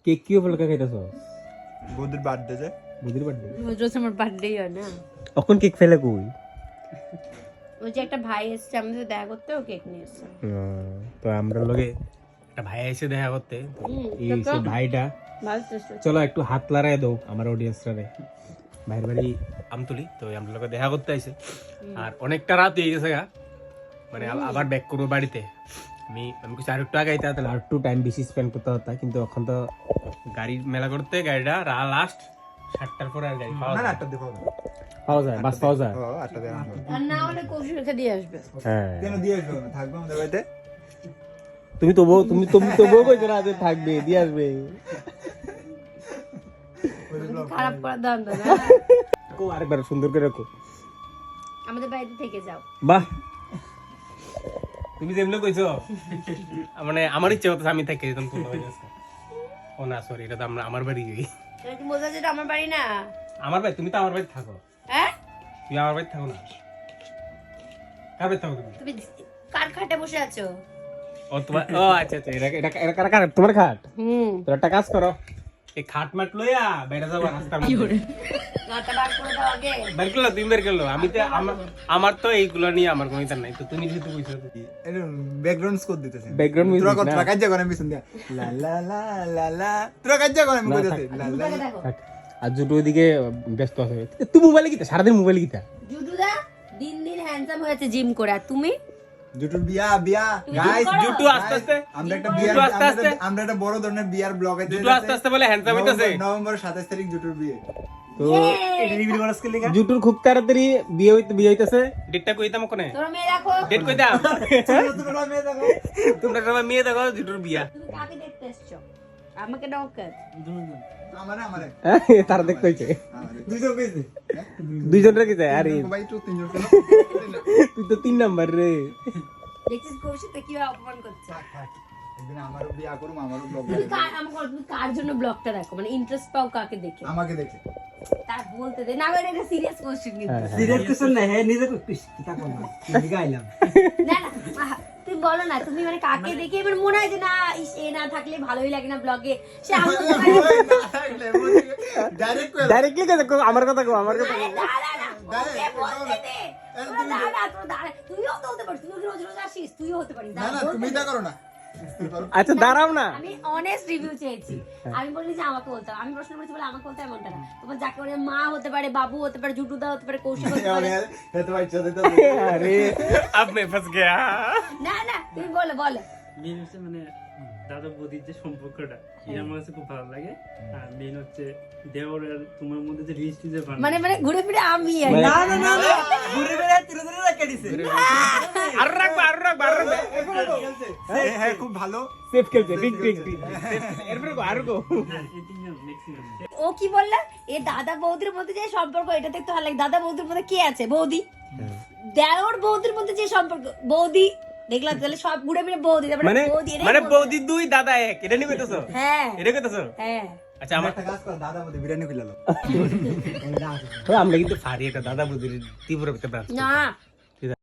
Cake কি উপলক্ষে খাইতেছ? বৌদির বার্থডে যে বুদির বার্থডে রোজ আমার বার্থডে হয় না, এখন কেক ফেলে কই? ওই যে একটা ভাই এসছে আমাদের দেখা করতে, ও কেক নিয়ে এসছে। তো আমরা লগে একটা ভাই এসে দেখা করতে, এই সে ভাইটা ভালো টেস্ট। চলো একটু হাত লাগাই দাও আমার অডিয়েন্সরা রে। ভাইয়ের বাড়ি আমতলি, তো আমরা লগে দেখা করতে আইছে। আর অনেকটা রাত হয়ে গেছে গা, মানে আবার ব্যাক করবো বাড়িতে। আমি কিছু আর একটু আগাইতে তাহলে আর একটু টাইম বেশি স্পেন্ড করতে হতো, কিন্তু এখন তো গাড়ি মেলা করতে গাড়িটা লাস্ট 7টার পরে আর গাড়ি পাওয়া না যায় 8টা দিয়ে পাবো পাওয়া যায় বাস পাওয়া যায়। 8টা দিয়ে আনবো। আর না হলে কৌশল রেখে দিয়ে আসবে। হ্যাঁ কেন দিয়ে আসবো না, থাকবো আমাদের বাড়িতে। তুমি তো বউ কইছো না যে থাকবে দিয়ে আসবে। খারাপ করার দাম না, কো আরেকবার সুন্দর করে রাখো। আমাদের বাড়িতে থেকে যাও। বাহ, তুমি যেমন কইছো মানে আমার ইচ্ছে হতো আমি থেকে যেতাম কোন হয়ে গেছে। ও না সরি, এটা তো আমরা আমার বাড়ি যাই। তুমি বোঝা যেটা আমার বাড়ি না। আমার বাড়ি, তুমি তো আমার বাড়ি থাকো। হ্যাঁ, তুমি আমার বাড়ি থাকো না, কার বাড়ি থাকো তুমি? তুমি কার খাটে বসে আছো? ও তোমার, ও আচ্ছা আচ্ছা, এটা কার খাট? তোমার খাট? হুম, তো একটা কাজ করো, এই খাট মাট লইয়া বেড়া যাবো রাস্তার মধ্যে। গাটা বার করে দাও আগে। বের করলো, তুমি বের করলো। আমি তো আমার তো এইগুলো নিয়ে আমার কোনো ইচ্ছা নাই। তো তুমি যেহেতু কইছো এটা ব্যাকগ্রাউন্ড স্কোর দিতেছেন। ব্যাকগ্রাউন্ড মিউজিক তোরা কত না কাজ করে আমি শুনতে লা লা লা লা লা তোরা কাজ করে আমি কইতেছি লা লা আগে দেখো থাক। আর জুটো ওইদিকে ব্যস্ত আছে। তুই মোবাইলে কিতা সারাদিন মোবাইলে কিতা? জুডুদা দিন দিন হ্যান্ডসাম হয়েছে জিম করে, আর তুমি? জুটুর বিয়া গাইস করো? জুটো আস্তে আস্তে আমরা একটা বিয়ার জুটো আস্তে আস্তে আমরা একটা বড় ধরনের বিয়ার ব্লগ আছে। জুটো আস্তে আস্তে বলে হ্যান্ডসাম হইতাছে। নভেম্বর 27 তারিখ জুটুর বিয়ে। তো জুটুর খুব তাড়াতাড়ি বিয়ে হইতাছে। ডেটটা কইতাম কোনে? তোর মেয়ে দেখো। ডেট কইতাম। তোমরা মেয়ে দেখো। তোমরা সবাই মেয়ে দেখো, জুটুর বিয়া। তুমি কাকে দেখতে এসছো? আমাকে নৌকা। আমারে তারা দেখতে হইছে দুইজন কইছে দুইজন রেখে যায়। আরে ভাই তো তিনজন তুই তো 3 নাম্বার রে। দেখছিস কৌশিকটা কিভাবে অপমান করছে। একদিন আমারও বিয়া করুম, আমারও ব্লগ তুমি তুমি কার জন্য ব্লগটা দেখো, মানে ইন্টারেস্ট পাও কাকে দেখে? আমাকে দেখে তার বলতে দে না, মানে এটা সিরিয়াস কোশ্চেন কিন্তু। সিরিয়াস কিছু না, হ্যাঁ নিজে কিতা করলাম গাইলাম না না তুমি বলো না, তুমি মানে কাকে দেখে এবার মনে হয় যে না ইস, এ না থাকলে ভালোই লাগে না ব্লগে, সে আমার ডাইরেক্ট আমার কথা কো, আমার কথা কো। তুইও তো হতে পারিস, তুই রোজ রোজ আসিস, তুইও হতে পারিস। না না তুমি এটা করো না। আচ্ছা দাঁড়াও না। আমি অনেস্ট রিভিউ চেয়েছি, আমি বলি যে আমাকে বলতে হবে। আমি প্রশ্ন করেছি বলে আমাকে বলতে, এমনটা না। তোমার যাকে বলে মা হতে পারে, বাবু হতে পারে, জুটুদা হতে পারে, কৌশিক হতে পারে। আরে अब मैं फंस गया। না না তুমি বলো বলো। মেন হচ্ছে মানে দাদা বৌদির যে সম্পর্কটা এটা আমার কাছে খুব ভালো লাগে। আর মেন হচ্ছে দেওর আর তোমার মধ্যে যে রিস্ট যে মানে মানে ঘুরে ফিরে আমি আর মানে- না না না না ঘুরে বেড়ে তিরে তিরে রাখা দিছে আর রাখবা। হ্যাঁ খুব ভালো সেফ খেলছে, ঠিক ঠিক ঠিক। এরপরে কো আর কো। এই তিনজন ম্যাক্সিমাম ও কি বললা? এ দাদা বৌদির মধ্যে যে সম্পর্ক, এটা দেখতে ভালো লাগে। দাদা বৌদির মধ্যে কে আছে? বৌদি। দেওর বৌদির মধ্যে যে সম্পর্ক, বৌদি। দেখলাম তাহলে সব ঘুরে ফিরে বৌদি, তারপরে মানে বৌদি, এটাই মানে বৌদি। বৌদি 2 দাদা 1, এটা নি কইতাছো? হ্যাঁ এটা কইতাছো? হ্যাঁ। আচ্ছা আমার একটা কাজ কর, দাদা বলে বিরিয়ানি খুলে লো। আমরা কিন্তু ফারি একটা দাদা বৌদির তীব্র ব্রাঞ্চ। না